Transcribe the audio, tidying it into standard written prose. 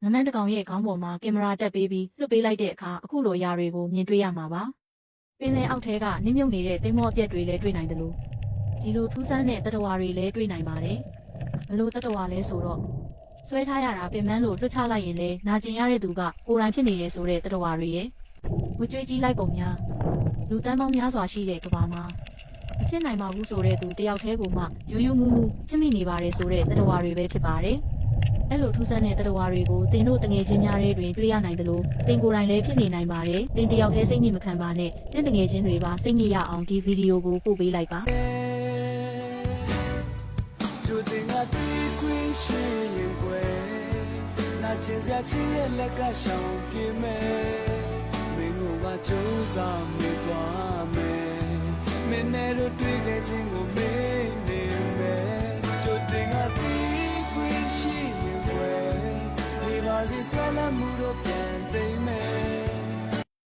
ငမန်းတကောင်ရဲ့ခေါင်းပေါ်မှာကင်မရာတက်ပေးပြီးလွှတ်ပေးလိုက်တဲ့အခါအခုလိုအရာတွေကိုမြင်တွေ့ရမှာပါပင်လယ်အောက်ထဲကနင်းမြုပ်နေတဲ့သင်္ဘောအပြက်တွေလည်းတွေ့နိုင်တယ်လို့ဒီလိုထူးဆန်းတဲ့တတဝါတွေလည်းတွေ့နိုင်ပါတယ်ဘလို့တတဝါလဲဆိုတော့ဆွဲထားရတာပင်မလို့လွှတ်ချလိုက်ရင်လည်းနာကျင်ရတဲ့သူကကိုယ်တိုင်ဖြစ်နေတယ်ဆိုတဲ့တတဝါတွေရဲ့ဝကြွေးကြီးလိုက်ပုံများလူတန်းပေါင်းများစွာရှိတဲ့ကဘာမှာမဖြစ်နိုင်ပါဘူးဆိုတဲ့သူတယောက်တည်းကိုမှယူယူမူမူချစ်မိနေပါတယ်ဆိုတဲ့တတဝါတွေပဲဖြစ်ပါတယ်အဲ့လိုထူးဆန်းတဲ့တတဝါတွေကိုတင်တို့တငယ်ချင်းများတွေတွင်တွေ့ရနိုင်တယ်လို့တင်ကိုယ်တိုင်လည်းဖြစ်နေနိုင်ပါတယ်တင်တယောက်တည်းစိတ်ညစ်မခံပါနဲ့တင်တငယ်ချင်းတွေပါစိတ်ညစ်ရအောင်ဒီဗီဒီယိုကိုပို့ပေးလိုက်ပါ注定啊，地归是因归，那千下千夜那个小姐妹，没我啊就算没多美，没那路对个情我没你美，注定啊地归是因归，你把是算了木头变对美。